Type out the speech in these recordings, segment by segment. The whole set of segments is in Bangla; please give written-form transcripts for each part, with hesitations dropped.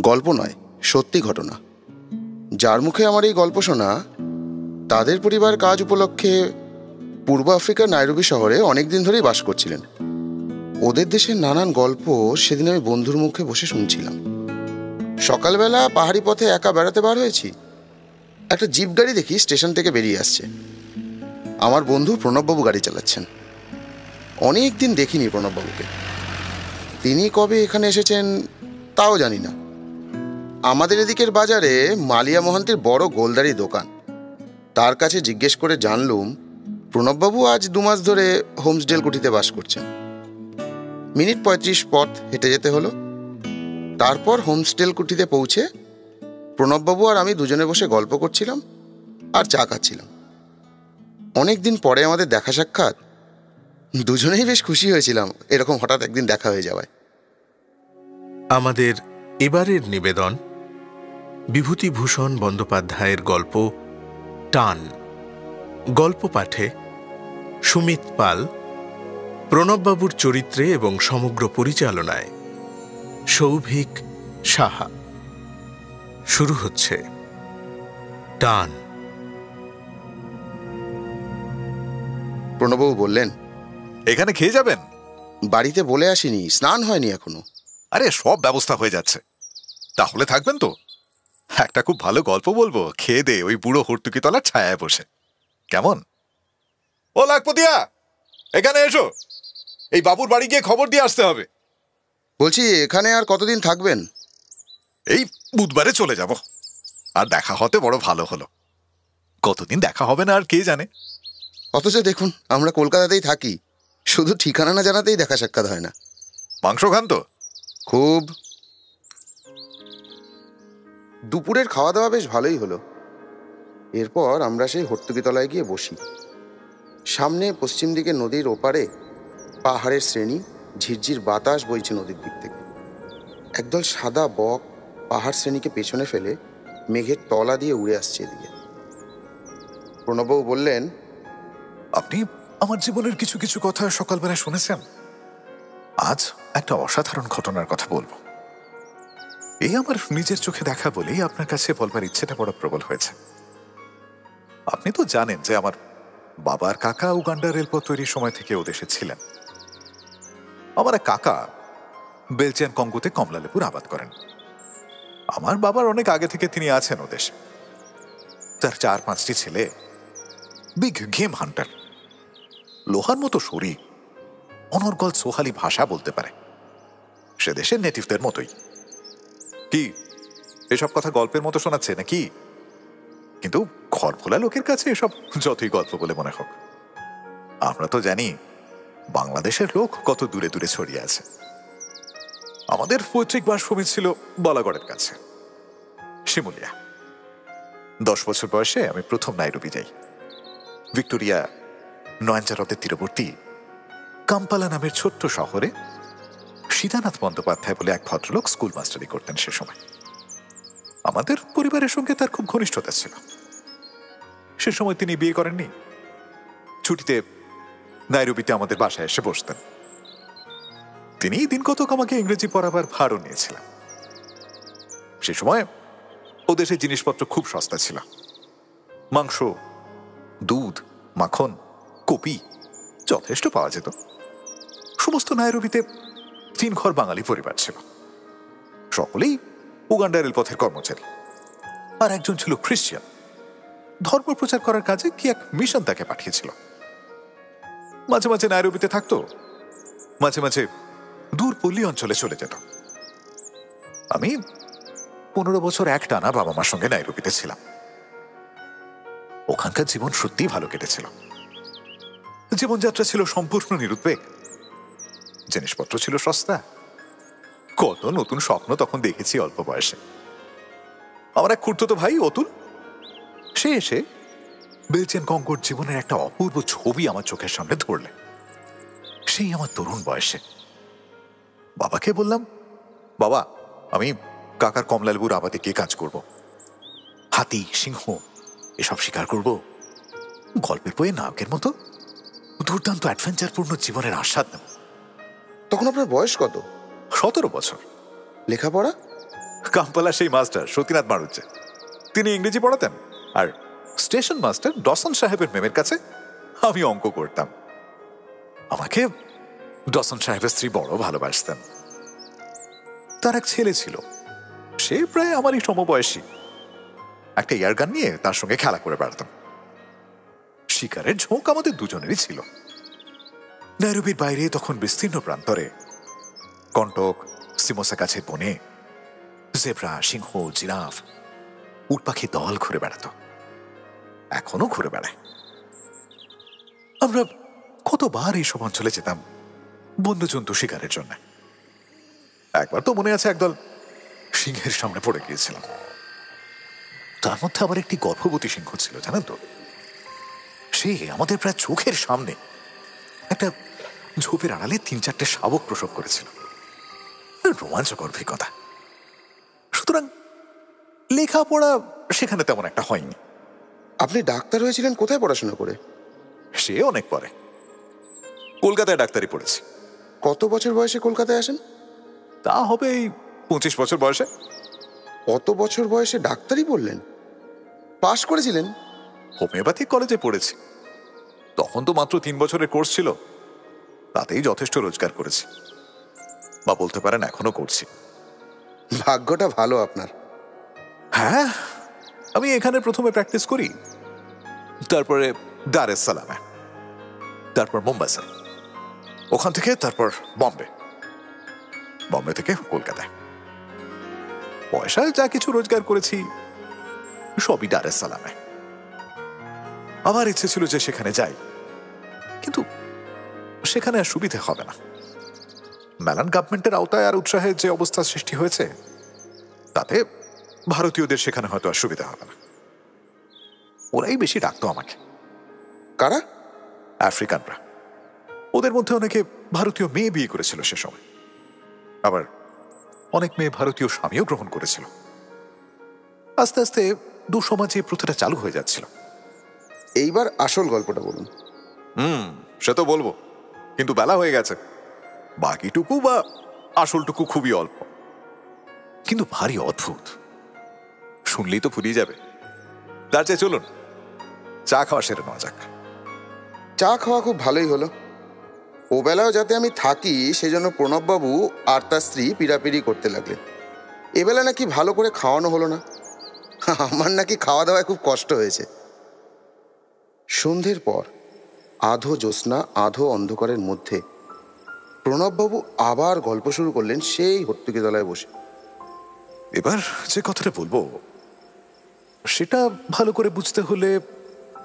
গল্প নয়, সত্যি ঘটনা। যার মুখে আমার এই গল্প শোনা, তাদের পরিবার কাজ উপলক্ষে পূর্ব আফ্রিকার নাইরোবি শহরে অনেকদিন ধরেই বাস করছিলেন। ওদের দেশের নানান গল্প সেদিন আমি বন্ধুর মুখে বসে শুনছিলাম। সকালবেলা পাহাড়ি পথে একা বেড়াতে বার হয়েছি, একটা জিপ গাড়ি দেখি স্টেশন থেকে বেরিয়ে আসছে। আমার বন্ধু প্রণববাবু গাড়ি চালাচ্ছেন। অনেক দিন দেখিনি প্রণববাবুকে। তিনি কবে এখানে এসেছেন তাও জানি না। আমাদের এদিকের বাজারে মালিয়া মহান্তির বড় গোলদারি দোকান, তার কাছে জিজ্ঞেস করে জানলুম প্রণববাবু আজ 2 মাস ধরে হোমসডেল কুঠিতে বাস করছেন। মিনিট 35 পথ হেঁটে যেতে হলো। তারপর হোমস্টেল কুঠিতে পৌঁছে প্রণববাবু আর আমি দুজনে বসে গল্প করছিলাম আর চা খাচ্ছিলাম। অনেকদিন পরে আমাদের দেখা সাক্ষাৎ, দুজনেই বেশ খুশি হয়েছিলাম এরকম হঠাৎ একদিন দেখা হয়ে যাওয়ায়। আমাদের এবারের নিবেদন বিভূতিভূষণ বন্দ্যোপাধ্যায়ের গল্প টান। গল্প পাঠে সুমিত পাল, প্রণববাবুর চরিত্রে এবং সমগ্র পরিচালনায় সৌভিক সাহা। শুরু হচ্ছে টান। প্রণববাবু বললেন, এখানে খেয়ে যাবেন? বাড়িতে বলে আসিনি, স্নান হয়নি এখনো। আরে সব ব্যবস্থা হয়ে যাচ্ছে। তাহলে থাকবেন তো? একটা খুব ভালো গল্প বলবো, খেয়ে দে ওই বুড়ো হর্তুকি তলার ছায়ায় বসে। কেমন? ও লাখপতিয়া, এখানে এসো। এই বাবুর বাড়ি গিয়ে খবর দিয়ে আসতে হবে। বলছি, এখানে আর কতদিন থাকবেন? এই বুধবারে চলে যাব। আর দেখা হতে বড় ভালো হলো। কতদিন দেখা হবে না আর কে জানে। অথচ দেখুন, আমরা কলকাতাতেই থাকি, শুধু ঠিকানা না জানাতেই দেখা সাক্ষাৎ হয় না। মাংস খান তো? খুব। দুপুরের খাওয়া দাওয়া বেশ ভালোই হলো। এরপর আমরা সেই হর্তুকিতলায় গিয়ে বসি। সামনে পশ্চিম দিকে নদীর ওপারে পাহাড়ের শ্রেণী, ঝিরঝির বাতাস বইছে নদীর দিক থেকে। একদল সাদা বক পাহাড় শ্রেণীকে পেছনে ফেলে মেঘের তলা দিয়ে উড়ে আসছে এদিকে। প্রণববাবু বললেন, আপনি আমার জীবনের কিছু কিছু কথা সকালবেলা শুনেছেন। আজ একটা অসাধারণ ঘটনার কথা বলবো। এই আমার নিজের চোখে দেখা বলেই আপনার কাছে বলবার ইচ্ছেটা বড় প্রবল হয়েছে। আপনি তো জানেন যে আমার বাবার কাকা উগান্ডা রেলপথ তৈরির সময় থেকে ও দেশে ছিলেন। আমার এক কাকা বেলজিয়ান কঙ্গোতে কমলালেবুর আবাদ করেন। আমার বাবার অনেক আগে থেকে তিনি আছেন ও দেশে। তার 4-5টি ছেলে বিগ গেম হান্টার, লোহার মতো শরীর, অনর্গল সোহালি ভাষা বলতে পারে, সে দেশের নেটিভদের মতোই। কি এসব কথা গল্পের মতো শোনাচ্ছে নাকি? কিন্তু ঘর ভোলা লোকের কাছে এসব যতই গল্প বলে মনে হোক, আমরা তো জানি বাংলাদেশের লোক কত দূরে দূরে ছড়িয়ে আছে। আমাদের পৈতৃক বাসভূমি ছিল বলাগড়ের কাছে, শিমুলিয়া। 10 বছর বয়সে আমি প্রথম নাইরোবি যাই। ভিক্টোরিয়া নয়াঞ্জা হ্রদের তীরবর্তী কাম্পালা নামের ছোট্ট শহরে সীতানাথ বন্দ্যোপাধ্যায় বলে এক ভদ্রলোক স্কুল মাস্টারি করতেন সে সময়। আমাদের পরিবারের সঙ্গে তার খুব ঘনিষ্ঠতা ছিল। সে সময় তিনি বিয়ে করেননি। ছুটিতে নাইরোবিতে আমাদের বাসায় এসে বসতেন। তিনি দিন কতক আমাকে ইংরেজি পড়াবার ভারও নিয়েছিলেন। সে সময় ও দেশে জিনিসপত্র খুব সস্তা ছিল। মাংস, দুধ, মাখন, কপি যথেষ্ট পাওয়া যেত। সমস্ত নাইরোবিতে 3 ঘর বাঙালি পরিবার ছিল। সকলেই উগান্ডা রেলপথের কর্মচারী। আর একজন ছিল খ্রিস্টান। ধর্ম প্রচার করার কাজে কি এক মিশন তাকে পাঠিয়েছিল। মাঝে মাঝে নাইরোবিতে থাকতো, মাঝে মাঝে দূর পল্লী অঞ্চলে চলে যেত। আমি 15 বছর একটানা বাবা মার সঙ্গে নাইরোবিতে ছিলাম। ওখানকার জীবন সত্যিই ভালো কেটেছিল। জীবনযাত্রা ছিল সম্পূর্ণ নিরুদ্বেগ। জিনিসপত্র ছিল সস্তা। কত নতুন স্বপ্ন তখন দেখেছি অল্প বয়সে। আমার এক খুড়তুতো ভাই অতুল, সে এসে বেলজিয়ান কঙ্গোর জীবনের একটা অপূর্ব ছবি আমার চোখের সামনে ধরলে। সেই আমার তরুণ বয়সে। বাবাকে বললাম, বাবা, আমি কাকার কমলালেবুর আবাদে গিয়ে কাজ করব। হাতি, সিংহ এসব শিকার করব। গল্পের বইয়ে নায়কের মতো দুর্দান্ত অ্যাডভেঞ্চারপূর্ণ জীবনের আস্বাদ নেব। তখন আপনার বয়স কত? 17 বছর। লেখাপড়া? কাম্পালা সেই মাস্টার সতীনাথ মারুজ্জে, তিনি ইংরেজি পড়াতেন, আর স্টেশন মাস্টার ডসন সাহেবের মেমের কাছে আমি অঙ্ক করতাম। আমাকে ডসন সাহেবের স্ত্রী বড় ভালোবাসতেন। তার এক ছেলে ছিল, সে প্রায় আমারই সমবয়সী। একটা এয়ারগান নিয়ে তার সঙ্গে খেলা করে বেড়াতাম। শিকারের ঝোঁক আমাদের দুজনেরই ছিল। নাইরোবির বাইরে তখন বিস্তীর্ণ প্রান্তরে কন্টক, সিমোসা গাছের বনে জেব্রা, সিংহ, জিরাফ, উট পাখি দল ঘুরে বেড়াতো, এখনো ঘুরে বেড়ায়। আমরা কতবার এইসব অঞ্চলে যেতাম বন্যজন্তু শিকারের জন্য। একবার তো মনে আছে একদল সিংহের সামনে পড়ে গিয়েছিলাম। তার মধ্যে আবার একটি গর্ভবতী সিংহ ছিল, জানেন তো। সে আমাদের প্রায় চোখের সামনে একটা ঝোপের আড়ালে 3-4টে শাবক প্রসব করেছিল। রোমাঞ্চকর অভিজ্ঞতা। সুতরাং লেখাপড়া সেখানে তেমন একটা হয়নি। আপনি ডাক্তার হয়েছিলেন কোথায় পড়াশোনা করে? সে অনেক পরে কলকাতায় ডাক্তারি পড়েছি। কত বছর বয়সে কলকাতায় আসেন? তা হবে এই 25 বছর বয়সে। অত বছর বয়সে ডাক্তারি পড়লেন? পাশ করেছিলেন? হোমিওপ্যাথিক কলেজে পড়েছি। তখন তো মাত্র 3 বছরের কোর্স ছিল, তাতেই যথেষ্ট রোজগার করেছি, বা বলতে পারেন এখনো করছি। ভাগ্যটা ভালো আপনার। হ্যাঁ, আমি এখানে প্রথমে প্র্যাকটিস করি, তারপরে দার এস সালামে, তারপর মুম্বাইয়ে, ওখান থেকে তারপর বম্বে থেকে কলকাতায়। পয়সায় যা কিছু রোজগার করেছি সবই দার এস সালামে। আমার ইচ্ছে ছিল যে সেখানে যাই, কিন্তু সেখানে আর সুবিধে হবে না। ম্যালান গভর্নমেন্টের আওতায় আর উৎসাহে যে অবস্থা সৃষ্টি হয়েছে, তাতে ভারতীয়দের সেখানে হয়তো আর সুবিধা হবে না। ওরাই বেশি ডাকতো আমাকে। কারা? আফ্রিকানরা। ওদের মধ্যে অনেকে ভারতীয় মেয়ে বিয়ে করেছিল সে সময়, আবার অনেক মেয়ে ভারতীয় স্বামীও গ্রহণ করেছিল। আস্তে আস্তে দুঃসমাজে প্রথাটা চালু হয়ে যাচ্ছিল। এইবার আসল গল্পটা বলুন। সে তো বলবো, কিন্তু বেলা হয়ে গেছে। বাকিটুকু বা আসলটুকু খুবই অল্প, কিন্তু ভারী অদ্ভুত। শুনলেই তো ফুরিয়ে যাবে। তার চেয়ে চলুন চা খাওয়া সেরে নেওয়া যাক। চা খাওয়া খুব ভালোই হলো। ও বেলাও যাতে আমি থাকি সেজন্য প্রণববাবু আর তার স্ত্রী পিড়াপিড়ি করতে লাগলেন। এবেলা নাকি ভালো করে খাওয়ানো হলো না। আমার নাকি খাওয়া দাওয়ায় খুব কষ্ট হয়েছে। সন্ধ্যের পর আধো জ্যোৎস্না আধো অন্ধকারের মধ্যে প্রণববাবু আবার গল্প শুরু করলেন সেই হর্তুকি তলায় বসে। এবার যে কথাটা বলবো সেটা ভালো করে বুঝতে হলে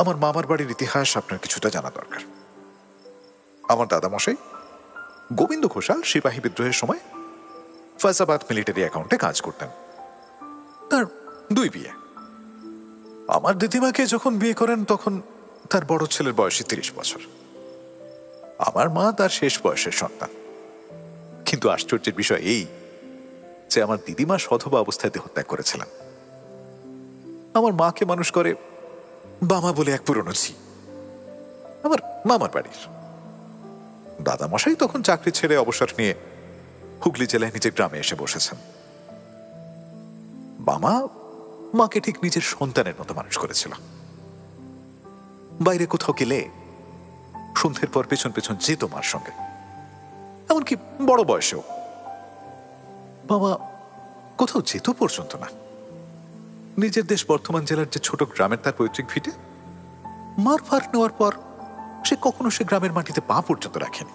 আমার মামার বাড়ির ইতিহাস আপনার কিছুটা জানা দরকার। আমার দাদামশাই গোবিন্দ ঘোষাল সিপাহী বিদ্রোহের সময় ফয়সাবাদ মিলিটারি অ্যাকাউন্টে কাজ করতেন। তার 2 বিয়ে। আমার দিদিমাকে যখন বিয়ে করেন তখন তার বড় ছেলের বয়স 30 বছর। আমার মা তার শেষ বয়সের সন্তান। কিন্তু আশ্চর্যের বিষয় এই যে আমার দিদিমা সধবা অবস্থায় দেহত্যাগ করেছিলেন। আমার মাকে মানুষ করে বামা বলে এক পুরনো ঝি, আমার মামার বাড়ির। দাদামশাই তখন চাকরি ছেড়ে অবসর নিয়ে হুগলি জেলায় নিজের গ্রামে এসে বসেছেন। বামা মাকে ঠিক নিজের সন্তানের মতো মানুষ করেছিল। বাইরে কোথাও গেলে সন্ধ্যের পর পেছন পেছন যেত মার সঙ্গে, এমনকি বড় বয়সেও। বাবা কোথাও যেত পর্যন্ত না। নিজের দেশ বর্ধমান জেলার যে ছোট গ্রামের তার পৈতৃক ভিটে মার ফার নেওয়ার পর সে কখনো সে গ্রামের মাটিতে পা পর্যন্ত রাখেনি।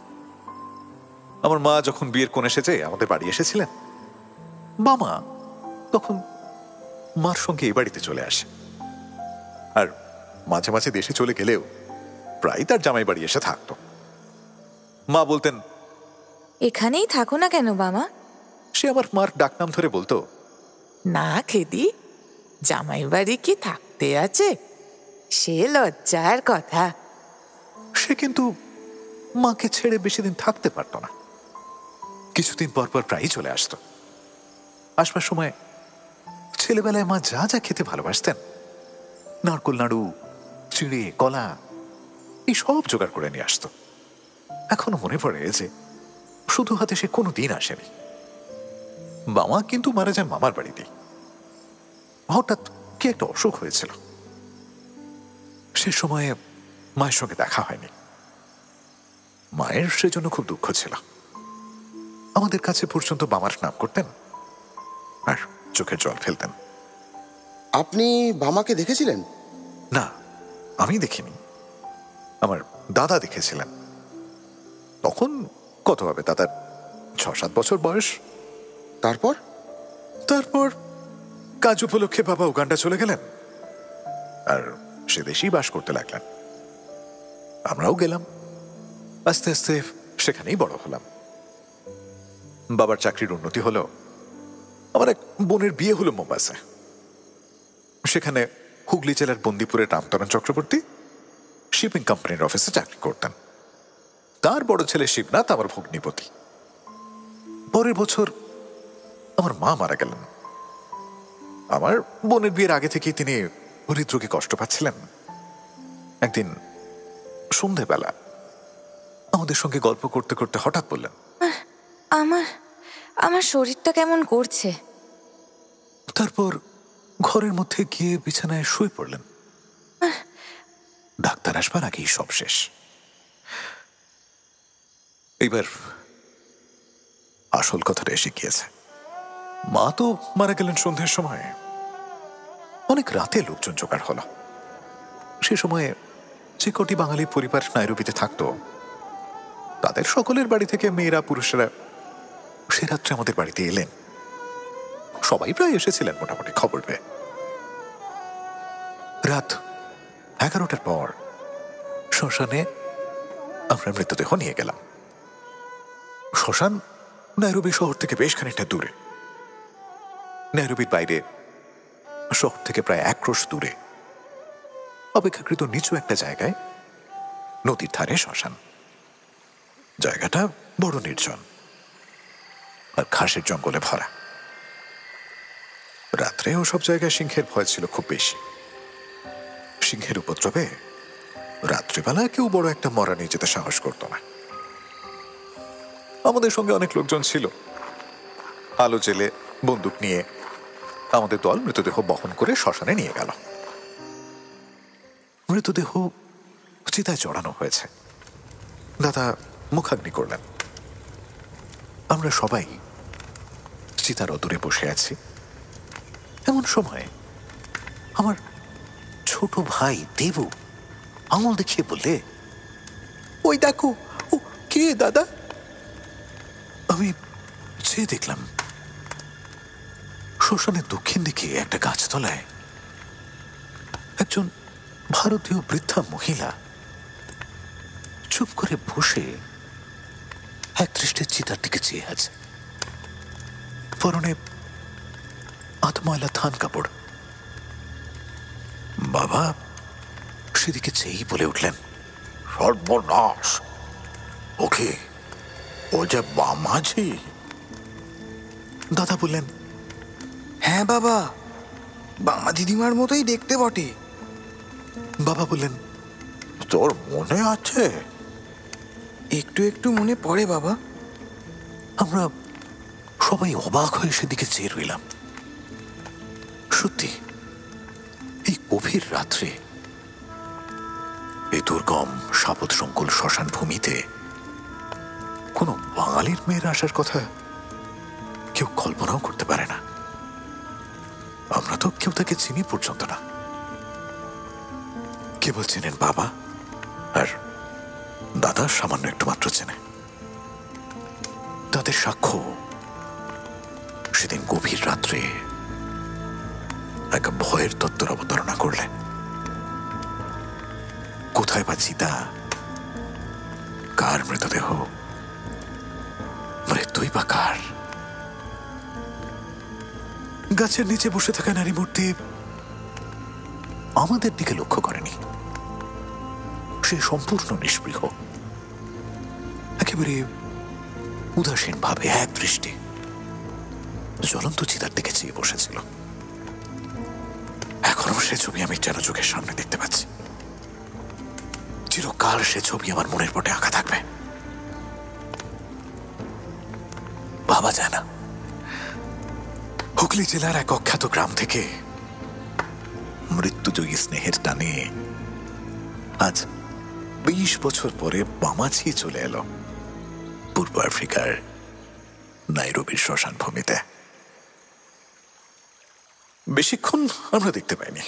আমার মা যখন বিয়ের কোণ এসেছে আমাদের বাড়ি এসেছিলেন, বাবা তখন মার সঙ্গে এই বাড়িতে চলে আসে, আর মাঝে মাঝে দেশে চলে গেলেও প্রায় তার জামাই বাড়ি এসে থাকতো। মা বলতেন, এখানেই থাকো না কেন বাবা? সে আমার মার ডাকনাম ধরে বলতো, না খেদি, জামাই বাড়ি কি থাকতে আছে? সে লজ্জার কথা। সে কিন্তু মাকে ছেড়ে বেশি দিন থাকতে পারত না। কিছুদিন পর পর প্রায়ই চলে আসতো। আসবার সময় ছেলেবেলায় মা যা যা খেতে ভালোবাসতেন, নারকোল নাড়ু, চিড়ে, কলা, এই সব জোগাড় করে নিয়ে আসতো। এখনো মনে পড়ে যে শুধু হাতে সে কোনো দিন আসেনি। বাবা কিন্তু মারা যান মামার বাড়িতে। হঠাৎ কি একটা অসুখ হয়েছিল, সে সময়ে মায়ের সঙ্গে দেখা হয়নি। মায়ের সেজন্য খুব দুঃখ ছিল। আমাদের কাছে পর্যন্ত বাবার নাম করতেন আর চোখের জল ফেলতেন। আপনি বামাকে দেখেছিলেন? না, আমি দেখিনি, আমার দাদা দেখেছিলেন। তখন কত হবে, দাদার 6-7 বছর বয়স। তারপর তারপর কাজ উপলক্ষে বাবা উগান্ডা চলে গেলেন আর সে দেশেই বাস করতে লাগলেন। আমরাও গেলাম, আস্তে আস্তে সেখানেই বড় হলাম। বাবার চাকরির উন্নতি হলো, আমার এক বোনের বিয়ে হলো মোম্বাসে। সেখানে হুগলি জেলার বন্দিপুরের রামতরণ চক্রবর্তী শিপিং কোম্পানির অফিসে চাকরি করতেন। তার বড় ছেলে শিবনাথ আমার ভগ্নিপতি। পরের বছর আমার মা মারা গেলেন। আমার বোনের বিয়ের আগে থেকেই তিনি হৃদরোগে কষ্ট পাচ্ছিলেন। একদিন সন্ধ্যেবেলা আমাদের সঙ্গে গল্প করতে করতে হঠাৎ বললেন, আমার শরীরটা কেমন করছে। তারপর ঘরের মধ্যে গিয়ে বিছানায় শুয়ে পড়লেন। ডাক্তার আসবার আগেই সব শেষ। এইবার আসল কথাটা এসে গিয়েছে। মা তো মারা গেলেন সন্ধ্যের সময়। অনেক রাতে লোকজন জোগাড় হলো। সে সময়ে যে কটি বাঙালি পরিবার নাইরোবিতে থাকতো, তাদের সকলের বাড়ি থেকে মেয়েরা পুরুষেরা সে রাত্রে আমাদের বাড়িতে এলেন। সবাই প্রায় এসেছিলেন মোটামুটি খবর পেয়ে। রাত 11টার পর শ্মশানে আমরা মৃতদেহ নিয়ে গেলাম। শ্মশান নাইরোবি শহর থেকে বেশ খানিকটা দূরে। নাইরোবির বাইরে শহর থেকে প্রায় 1 ক্রোশ দূরে অপেক্ষাকৃত নিচু একটা জায়গায় নদীর ধারে শ্মশান। জায়গাটা বড় নির্জন আর ঘাসের জঙ্গলে ভরা। রাত্রে ওসব জায়গায় সিংহের ভয় ছিল খুব বেশি। সিংহের উপদ্রবে রাত্রিবেলা কেউ বড় একটা মরা নিয়ে যেতে সাহস করত না। আমাদের সঙ্গে অনেক লোকজন ছিল। আলো জেলে বন্দুক নিয়ে আমাদের দল মৃতদেহ বহন করে শ্মশানে নিয়ে গেল। মৃতদেহ চিতায় চড়ানো হয়েছে। দাদা মুখাগ্নি করলেন। আমরা সবাই চিতার অদূরে বসে আছি। এমন সময় আমার ছোট ভাই দেবু আঙুল দেখিয়ে বললে, ওই দেখো, ও কে দাদা? আমি চেয়ে দেখলাম শ্মশানের দক্ষিণ দিকে একটা গাছতলায় একজন ভারতীয় বৃদ্ধা মহিলা চুপ করে বসে একদৃষ্টে চিতার দিকে চেয়ে আছে। পরনে আধময়লা থান কাপড়। বাবা সেদিকে চেয়েই বলে উঠলেন, সর্বনাশ! ওকে, ও যে বামাজি। দাদা বললেন, হ্যাঁ বাবা, বামা দিদিমার মতোই দেখতে বটে। বাবা বললেন, তোর মনে আছে? একটু একটু মনে পড়ে বাবা। আমরা সবাই অবাক হয়ে সেদিকে চেয়ে রইলাম। সত্যি এই গভীর রাত্রে এই দুর্গম সাপদ সংকুল শ্মশান ভূমিতে কোনো বাঙালির মেয়ের আসার কথা কেউ কল্পনাও করতে পারে না। আমরা তো কেউ তাকে চিনি পর্যন্ত না। কেবল চেনেন বাবা আর দাদা সামান্য একটু মাত্র চেনে। তাদের সাক্ষ্য সেদিন গভীর রাত্রে এক ভয়ের তত্ত্বের অবতারণা করলেন। কোথায় বা চিতা, কার মৃতদেহ, মৃত্যুই বা কার? গাছের নিচে বসে থাকা নারী মূর্তি আমাদের দিকে লক্ষ্য করেনি। সে সম্পূর্ণ নিষ্পৃহ, একেবারে উদাসীন ভাবে এক দৃষ্টি জ্বলন্ত চিতার দিকে চেয়ে বসেছিল। এখনো সে ছবি আমি যেন চোখের সামনে দেখতে পাচ্ছি। চিরকাল সে ছবি আমার মনের পটে আঁকা থাকবে। ভাবা যায় না হুগলি জেলার এক অখ্যাত গ্রাম থেকে মৃত্যুজয়ী স্নেহের টানে আজ ২০ বছর পরে বামাছি চলে এলো পূর্ব আফ্রিকার নাইরোবির শ্মশান ভূমিতে। বেশিক্ষণ আমরা দেখতে পাইনি।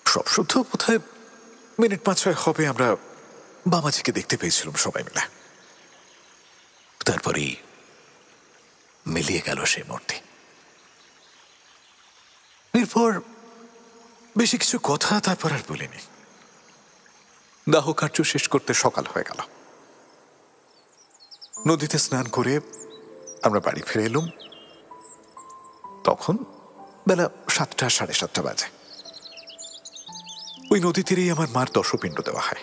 সব শুদ্ধ কোথায় মিনিট ৫-৬ হবে আমরা বামাজিকে দেখতে পেয়েছিলাম সবাই মিলে। তারপরেই মিলিয়ে গেল সেই মূর্তি। এরপর বেশি কিছু কথা তারপর আর বলিনি। দাহ কার্য শেষ করতে সকাল হয়ে গেল। নদীতে স্নান করে আমরা বাড়ি ফিরে এলাম। তখন বেলা ৭টা, ৭:৩০ বাজে। ওই নদী তীরেই আমার মার দশপিণ্ড দেওয়া হয়।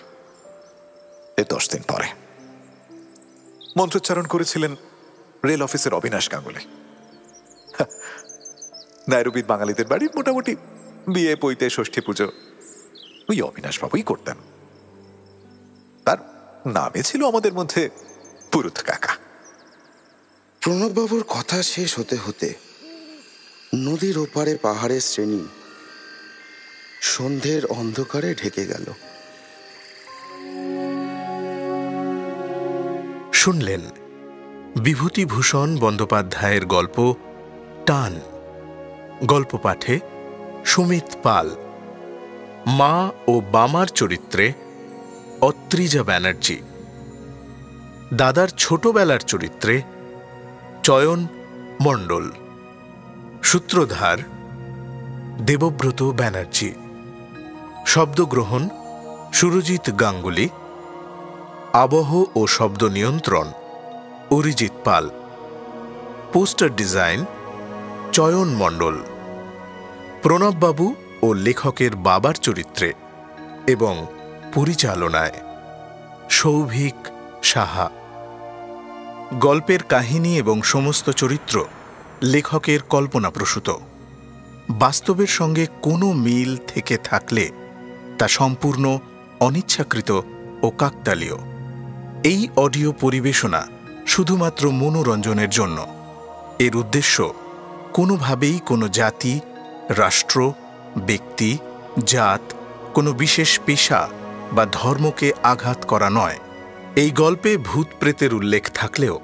এর 10 দিন পরে মন্ত্রোচ্চারণ করেছিলেন রেল অফিসের অবিনাশ গাঙ্গুলি। নাইরোবির বাঙালিদের বাড়ি মোটামুটি বিয়ে, পৈতে, ষষ্ঠী পুজো ওই অবিনাশ বাবুই করতেন। তার নামে ছিল আমাদের মধ্যে পুরুত কাকা। প্রণববাবুর কথা শেষ হতে হতে নদীর ওপারে পাহাড়ের শ্রেণী সন্ধ্যের অন্ধকারে ঢেকে গেল। শুনলেন বিভূতিভূষণ বন্দ্যোপাধ্যায়ের গল্প টান। গল্প পাঠে সুমিত পাল। মা ও বামার চরিত্রে অত্রিজা ব্যানার্জি। দাদার ছোটবেলার চরিত্রে চয়ন মণ্ডল। সূত্রধার দেবব্রত ব্যানার্জি। শব্দগ্রহণ সুরজিৎ গাঙ্গুলি। আবহ ও শব্দ নিয়ন্ত্রণ অরিজিৎ পাল। পোস্টার ডিজাইন চয়ন মণ্ডল। প্রণববাবু ও লেখকের বাবার চরিত্রে এবং পরিচালনায় সৌভিক সাহা। গল্পের কাহিনী এবং সমস্ত চরিত্র লেখকের কল্পনাপ্রসূত। বাস্তবের সঙ্গে কোনো মিল থেকে থাকলে তা সম্পূর্ণ অনিচ্ছাকৃত ও কাকতালীয়। এই অডিও পরিবেশনা শুধুমাত্র মনোরঞ্জনের জন্য। এর উদ্দেশ্য কোনোভাবেই কোনো জাতি, রাষ্ট্র, ব্যক্তি, জাত, কোনো বিশেষ পেশা বা ধর্মকে আঘাত করা নয়। এই গল্পে ভূত প্রেতের উল্লেখ থাকলেও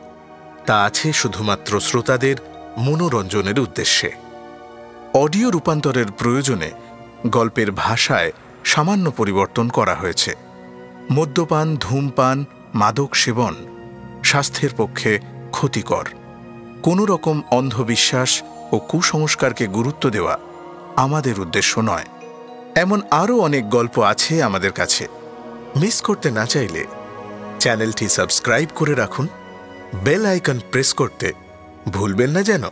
তা আছে শুধুমাত্র শ্রোতাদের মনোরঞ্জনের উদ্দেশ্যে। অডিও রূপান্তরের প্রয়োজনে গল্পের ভাষায় সামান্য পরিবর্তন করা হয়েছে। মদ্যপান, ধূমপান, মাদক সেবন স্বাস্থ্যের পক্ষে ক্ষতিকর। কোনো রকম অন্ধবিশ্বাস ও কুসংস্কারকে গুরুত্ব দেওয়া আমাদের উদ্দেশ্য নয়। এমন আরও অনেক গল্প আছে আমাদের কাছে। মিস করতে না চাইলে চ্যানেলটি সাবস্ক্রাইব করে রাখুন। বেল আইকন প্রেস করতে ভুলবেন না যেন।